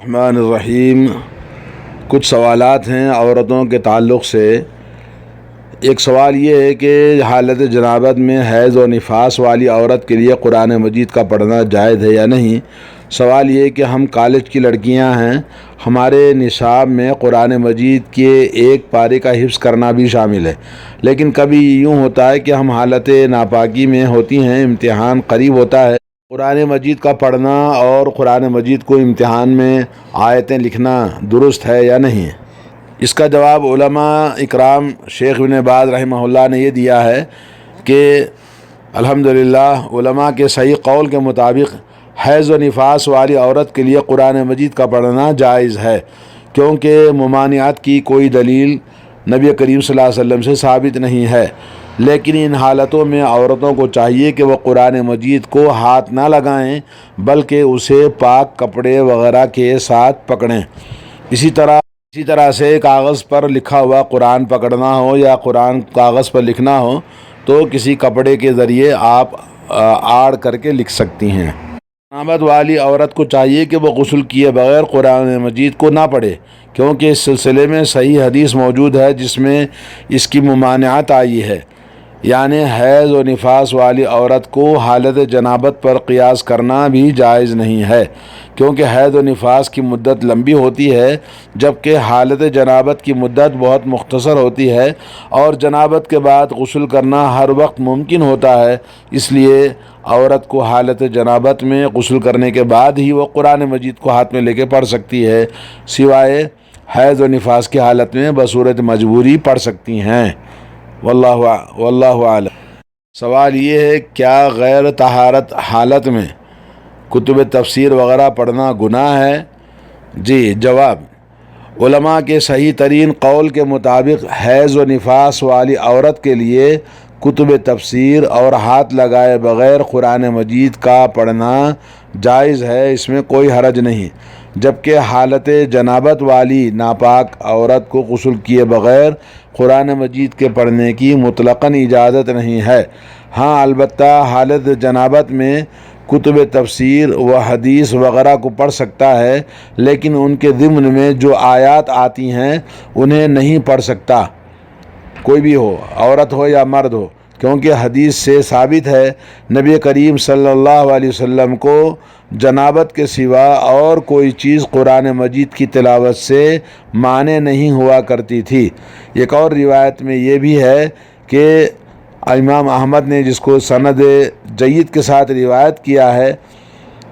الرحمن الرحیم۔ کچھ سوالات ہیں عورتوں کے تعلق سے۔ ایک سوال یہ ہے کہ حالت جنابت میں حیض و نفاس والی عورت کے لیے قرآن مجید کا پڑھنا جائز ہے یا نہیں۔ سوال یہ ہے کہ ہم کالج کی لڑکیاں ہیں، ہمارے نصاب میں قرآن مجید کے ایک پارے کا حفظ کرنا بھی شامل ہے، لیکن کبھی یوں ہوتا ہے کہ ہم حالت ناپاکی میں ہوتی ہیں، امتحان قریب ہوتا ہے، قرآن مجید کا پڑھنا اور قرآن مجید کو امتحان میں آیتیں لکھنا درست ہے یا نہیں۔ اس کا جواب علماء اکرام شیخ ابن باز رحمہ اللہ نے یہ دیا ہے کہ الحمدللہ علماء کے صحیح قول کے مطابق حیض و نفاس والی عورت کے لیے قرآن مجید کا پڑھنا جائز ہے، کیونکہ ممانعت کی کوئی دلیل نبی کریم صلی اللہ علیہ وسلم سے ثابت نہیں ہے۔ لیکن ان حالتوں میں عورتوں کو چاہیے کہ وہ قرآن مجید کو ہاتھ نہ لگائیں، بلکہ اسے پاک کپڑے وغیرہ کے ساتھ پکڑیں۔ اسی طرح سے کاغذ پر لکھا ہوا قرآن پکڑنا ہو یا قرآن کاغذ پر لکھنا ہو تو کسی کپڑے کے ذریعے آپ آڑ کر کے لکھ سکتی ہیں۔ جنابت والی عورت کو چاہیے کہ وہ غسل کیے بغیر قرآن مجید کو نہ پڑھے، کیونکہ اس سلسلے میں صحیح حدیث موجود ہے جس میں اس کی ممانعت آئی ہے، یعنی حیض و نفاس والی عورت کو حالت جنابت پر قیاس کرنا بھی جائز نہیں ہے، کیونکہ حیض و نفاس کی مدت لمبی ہوتی ہے جبکہ حالت جنابت کی مدت بہت مختصر ہوتی ہے، اور جنابت کے بعد غسل کرنا ہر وقت ممکن ہوتا ہے۔ اس لیے عورت کو حالت جنابت میں غسل کرنے کے بعد ہی وہ قرآن مجید کو ہاتھ میں لے کے پڑھ سکتی ہے، سوائے حیض و نفاس کی حالت میں بصورت مجبوری پڑھ سکتی ہیں۔ واللہ اعلم۔ سوال یہ ہے کیا غیر طہارت حالت میں کتب تفسیر وغیرہ پڑھنا گناہ ہے؟ جی، جواب علماء کے صحیح ترین قول کے مطابق حیض و نفاس والی عورت کے لیے کتب تفسیر اور ہاتھ لگائے بغیر قرآن مجید کا پڑھنا جائز ہے، اس میں کوئی حرج نہیں، جبکہ حالت جنابت والی ناپاک عورت کو غسل کیے بغیر قرآن مجید کے پڑھنے کی مطلقاً اجازت نہیں ہے۔ ہاں، البتہ حالت جنابت میں کتب تفسیر و حدیث وغیرہ کو پڑھ سکتا ہے، لیکن ان کے ضمن میں جو آیات آتی ہیں انہیں نہیں پڑھ سکتا، کوئی بھی ہو، عورت ہو یا مرد ہو، کیونکہ حدیث سے ثابت ہے نبی کریم صلی اللہ علیہ وسلم کو جنابت کے سوا اور کوئی چیز قرآن مجید کی تلاوت سے مانع نہیں ہوا کرتی تھی۔ ایک اور روایت میں یہ بھی ہے کہ امام احمد نے جس کو سند جید کے ساتھ روایت کیا ہے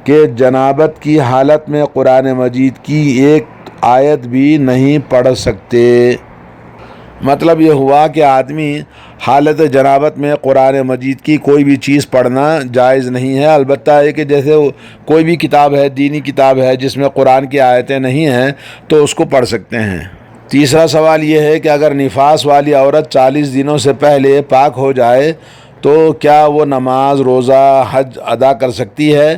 کہ جنابت کی حالت میں قرآن مجید کی ایک آیت بھی نہیں پڑھ سکتے۔ مطلب یہ ہوا کہ آدمی حالت جنابت میں قرآن مجید کی کوئی بھی چیز پڑھنا جائز نہیں ہے، البتہ ہے کہ جیسے کوئی بھی کتاب ہے، دینی کتاب ہے جس میں قرآن کی آیتیں نہیں ہیں تو اس کو پڑھ سکتے ہیں۔ تیسرا سوال یہ ہے کہ اگر نفاس والی عورت 40 دنوں سے پہلے پاک ہو جائے تو کیا وہ نماز، روزہ، حج ادا کر سکتی ہے؟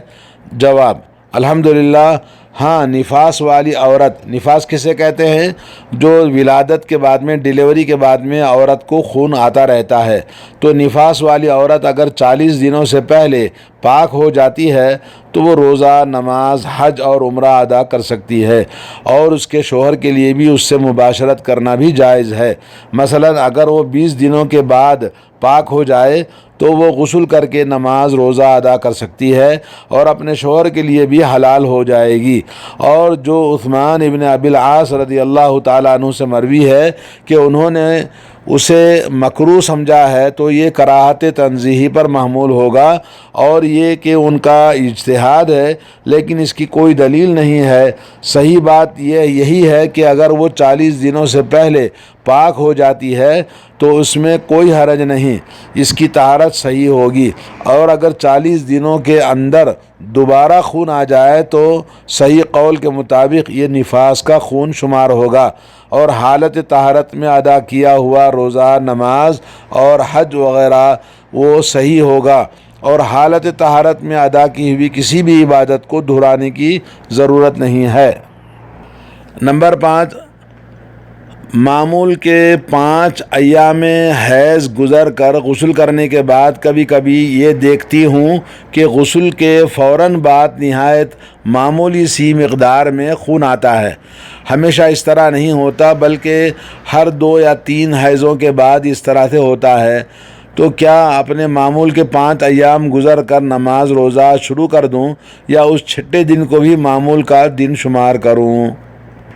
جواب الحمدللہ ہاں، نفاس والی عورت، نفاس کسے کہتے ہیں؟ جو ولادت کے بعد میں، ڈیلیوری کے بعد میں عورت کو خون آتا رہتا ہے، تو نفاس والی عورت اگر 40 دنوں سے پہلے پاک ہو جاتی ہے تو وہ روزہ، نماز، حج اور عمرہ ادا کر سکتی ہے، اور اس کے شوہر کے لیے بھی اس سے مباشرت کرنا بھی جائز ہے۔ مثلا اگر وہ 20 دنوں کے بعد پاک ہو جائے تو وہ غسل کر کے نماز، روزہ ادا کر سکتی ہے اور اپنے شوہر کے لیے بھی حلال ہو جائے گی۔ اور جو عثمان ابن ابی العاص رضی اللہ تعالیٰ عنہ سے مروی ہے کہ انہوں نے اسے مکروہ سمجھا ہے تو یہ کراہت تنزیہی پر محمول ہوگا، اور یہ کہ ان کا اجتہاد ہے لیکن اس کی کوئی دلیل نہیں ہے۔ صحیح بات یہی ہے کہ اگر وہ 40 دنوں سے پہلے پاک ہو جاتی ہے تو اس میں کوئی حرج نہیں، اس کی طہارت صحیح ہوگی، اور اگر 40 دنوں کے اندر دوبارہ خون آ جائے تو صحیح قول کے مطابق یہ نفاس کا خون شمار ہوگا، اور حالت طہارت میں ادا کیا ہوا روزہ، نماز اور حج وغیرہ وہ صحیح ہوگا، اور حالت طہارت میں ادا کی ہوئی کسی بھی عبادت کو دہرانے کی ضرورت نہیں ہے۔ نمبر 5، معمول کے 5 ایام حیض گزر کر غسل کرنے کے بعد کبھی کبھی یہ دیکھتی ہوں کہ غسل کے فوراً بعد نہایت معمولی سی مقدار میں خون آتا ہے۔ ہمیشہ اس طرح نہیں ہوتا بلکہ ہر 2 یا 3 حیضوں کے بعد اس طرح سے ہوتا ہے۔ تو کیا اپنے معمول کے 5 ایام گزر کر نماز روزہ شروع کر دوں یا اس چھٹے دن کو بھی معمول کا دن شمار کروں؟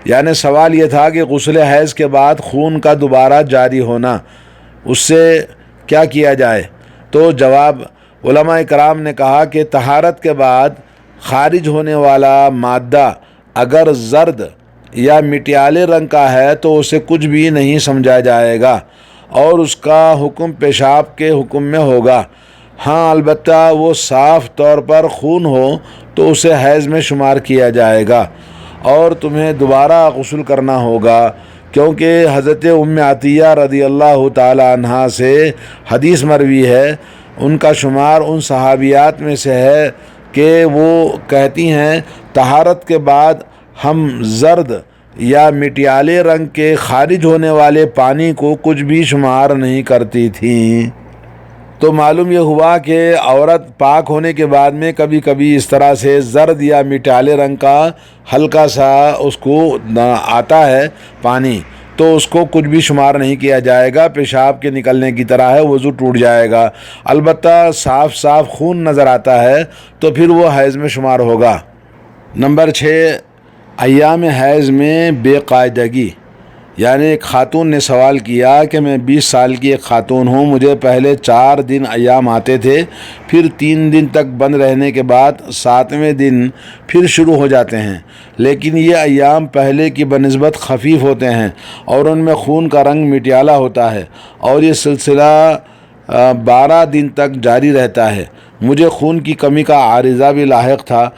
یعنی سوال یہ تھا کہ غسل حیض کے بعد خون کا دوبارہ جاری ہونا، اس سے کیا کیا جائے؟ تو جواب، علماء کرام نے کہا کہ طہارت کے بعد خارج ہونے والا مادہ اگر زرد یا مٹیالے رنگ کا ہے تو اسے کچھ بھی نہیں سمجھا جائے گا اور اس کا حکم پیشاب کے حکم میں ہوگا۔ ہاں البتہ وہ صاف طور پر خون ہو تو اسے حیض میں شمار کیا جائے گا اور تمہیں دوبارہ غسل کرنا ہوگا، کیونکہ حضرت ام عطیہ رضی اللہ تعالی عنہا سے حدیث مروی ہے، ان کا شمار ان صحابیات میں سے ہے کہ وہ کہتی ہیں طہارت کے بعد ہم زرد یا مٹیالے رنگ کے خارج ہونے والے پانی کو کچھ بھی شمار نہیں کرتی تھیں۔ تو معلوم یہ ہوا کہ عورت پاک ہونے کے بعد میں کبھی کبھی اس طرح سے زرد یا مٹیالے رنگ کا ہلکا سا اس کو آتا ہے پانی، تو اس کو کچھ بھی شمار نہیں کیا جائے گا، پیشاب کے نکلنے کی طرح ہے، وضو ٹوٹ جائے گا۔ البتہ صاف خون نظر آتا ہے تو پھر وہ حیض میں شمار ہوگا۔ نمبر 6، ایام حیض میں بے قاعدگی۔ یعنی ایک خاتون نے سوال کیا کہ میں 20 سال کی ایک خاتون ہوں، مجھے پہلے 4 دن ایام آتے تھے، پھر 3 دن تک بند رہنے کے بعد 7ویں دن پھر شروع ہو جاتے ہیں، لیکن یہ ایام پہلے کی بنسبت خفیف ہوتے ہیں اور ان میں خون کا رنگ مٹیالہ ہوتا ہے اور یہ سلسلہ 12 دن تک جاری رہتا ہے۔ مجھے خون کی کمی کا عارضہ بھی لاحق تھا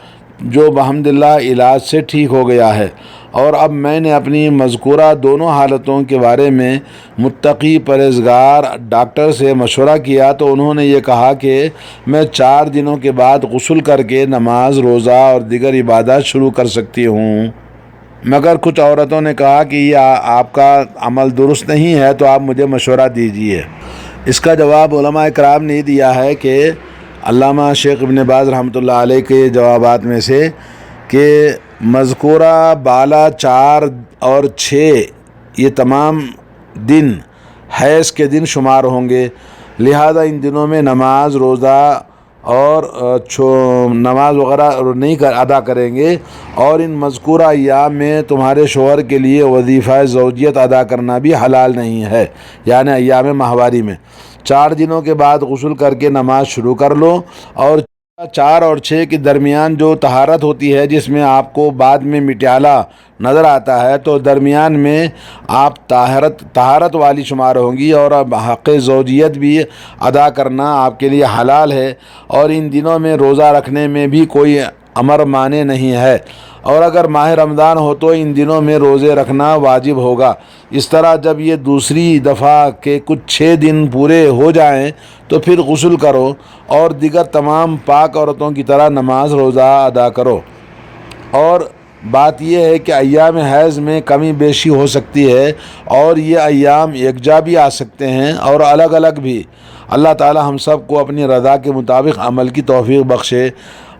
جو بحمداللہ علاج سے ٹھیک ہو گیا ہے، اور اب میں نے اپنی مذکورہ دونوں حالتوں کے بارے میں متقی پرہیزگار ڈاکٹر سے مشورہ کیا تو انہوں نے یہ کہا کہ میں 4 دنوں کے بعد غسل کر کے نماز روزہ اور دیگر عبادات شروع کر سکتی ہوں، مگر کچھ عورتوں نے کہا کہ یہ آپ کا عمل درست نہیں ہے تو آپ مجھے مشورہ دیجیے۔ اس کا جواب علماء کرام نے دیا ہے کہ علامہ شیخ ابن باز رحمۃ اللہ علیہ کے جوابات میں سے کہ مذکورہ بالا 4 اور 6 یہ تمام دن حیض کے دن شمار ہوں گے، لہذا ان دنوں میں نماز روزہ اور نماز وغیرہ نہیں ادا کریں گے، اور ان مذکورہ ایام میں تمہارے شوہر کے لیے وظیفہ زوجیت ادا کرنا بھی حلال نہیں ہے، یعنی ایام ماہواری میں 4 دنوں کے بعد غسل کر کے نماز شروع کر لو، اور 4 اور 6 کے درمیان جو طہارت ہوتی ہے جس میں آپ کو بعد میں مٹیالہ نظر آتا ہے تو درمیان میں آپ طہارت والی شمار ہوں گی، اور اب حق زوجیت بھی ادا کرنا آپ کے لیے حلال ہے، اور ان دنوں میں روزہ رکھنے میں بھی کوئی امر مانع نہیں ہے، اور اگر ماہ رمضان ہو تو ان دنوں میں روزے رکھنا واجب ہوگا۔ اس طرح جب یہ دوسری دفعہ کے کچھ 6 دن پورے ہو جائیں تو پھر غسل کرو اور دیگر تمام پاک عورتوں کی طرح نماز روزہ ادا کرو۔ اور بات یہ ہے کہ ایام حیض میں کمی بیشی ہو سکتی ہے اور یہ ایام یکجا بھی آ سکتے ہیں اور الگ الگ بھی۔ اللہ تعالی ہم سب کو اپنی رضا کے مطابق عمل کی توفیق بخشے،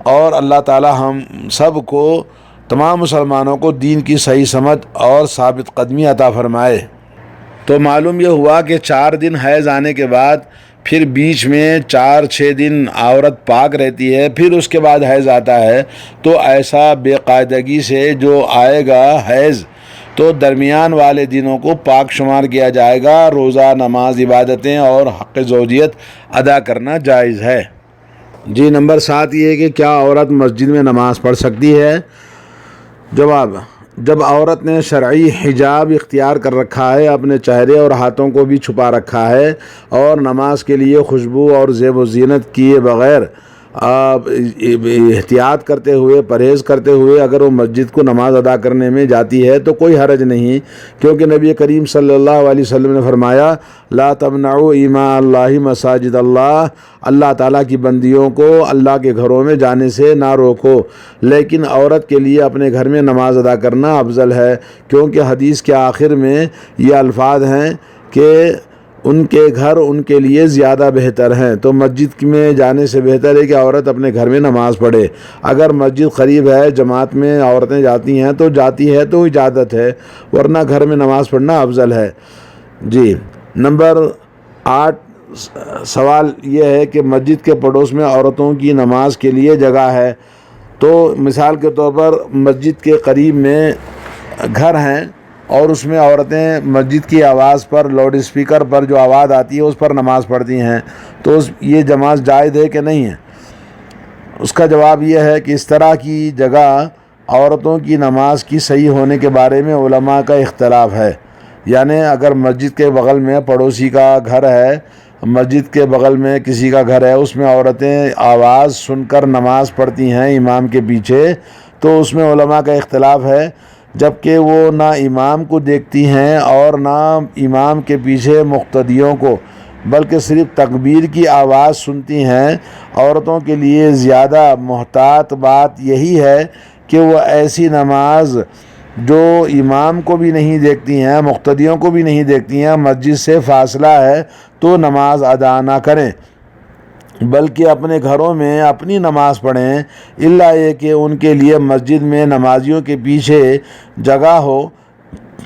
اور اللہ تعالی ہم سب کو تمام مسلمانوں کو دین کی صحیح سمجھ اور ثابت قدمی عطا فرمائے۔ تو معلوم یہ ہوا کہ 4 دن حیض آنے کے بعد پھر بیچ میں 4-6 دن عورت پاک رہتی ہے، پھر اس کے بعد حیض آتا ہے، تو ایسا بے قاعدگی سے جو آئے گا حیض تو درمیان والے دنوں کو پاک شمار کیا جائے گا، روزہ نماز عبادتیں اور حق زوجیت ادا کرنا جائز ہے۔ جی نمبر 7 یہ ہے کہ کیا عورت مسجد میں نماز پڑھ سکتی ہے؟ جواب، جب عورت نے شرعی حجاب اختیار کر رکھا ہے، اپنے چہرے اور ہاتھوں کو بھی چھپا رکھا ہے اور نماز کے لیے خوشبو اور زیب و زینت کیے بغیر احتیاط کرتے ہوئے، پرہیز کرتے ہوئے اگر وہ مسجد کو نماز ادا کرنے میں جاتی ہے تو کوئی حرج نہیں، کیونکہ نبی کریم صلی اللہ علیہ وسلم نے فرمایا لا تمنعوا اماء اللہ مساجد اللہ، اللہ تعالیٰ کی بندیوں کو اللہ کے گھروں میں جانے سے نہ روکو، لیکن عورت کے لیے اپنے گھر میں نماز ادا کرنا افضل ہے، کیونکہ حدیث کے آخر میں یہ الفاظ ہیں کہ ان کے گھر ان کے لیے زیادہ بہتر ہیں، تو مسجد میں جانے سے بہتر ہے کہ عورت اپنے گھر میں نماز پڑھے۔ اگر مسجد قریب ہے، جماعت میں عورتیں جاتی ہیں تو اجازت ہے، ورنہ گھر میں نماز پڑھنا افضل ہے۔ جی، نمبر 8 سوال یہ ہے کہ مسجد کے پڑوس میں عورتوں کی نماز کے لیے جگہ ہے، تو مثال کے طور پر مسجد کے قریب میں گھر ہیں اور اس میں عورتیں مسجد کی آواز پر، لاؤڈ اسپیکر پر جو آواز آتی ہے اس پر نماز پڑھتی ہیں، تو یہ جماعت جائز ہے کہ نہیں ہے؟ اس کا جواب یہ ہے کہ اس طرح کی جگہ عورتوں کی نماز کی صحیح ہونے کے بارے میں علماء کا اختلاف ہے، یعنی اگر مسجد کے بغل میں پڑوسی کا گھر ہے، مسجد کے بغل میں کسی کا گھر ہے، اس میں عورتیں آواز سن کر نماز پڑھتی ہیں امام کے پیچھے، تو اس میں علماء کا اختلاف ہے، جبکہ وہ نہ امام کو دیکھتی ہیں اور نہ امام کے پیچھے مقتدیوں کو، بلکہ صرف تکبیر کی آواز سنتی ہیں۔ عورتوں کے لیے زیادہ محتاط بات یہی ہے کہ وہ ایسی نماز جو امام کو بھی نہیں دیکھتی ہیں، مقتدیوں کو بھی نہیں دیکھتی ہیں، مسجد سے فاصلہ ہے تو نماز ادا نہ کریں، بلکہ اپنے گھروں میں اپنی نماز پڑھیں، الا یہ کہ ان کے لیے مسجد میں نمازیوں کے پیچھے جگہ ہو،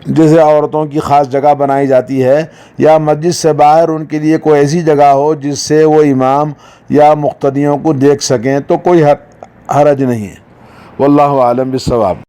جیسے عورتوں کی خاص جگہ بنائی جاتی ہے، یا مسجد سے باہر ان کے لیے کوئی ایسی جگہ ہو جس سے وہ امام یا مقتدیوں کو دیکھ سکیں، تو کوئی حرج نہیں ہے۔ واللہ اعلم بالصواب۔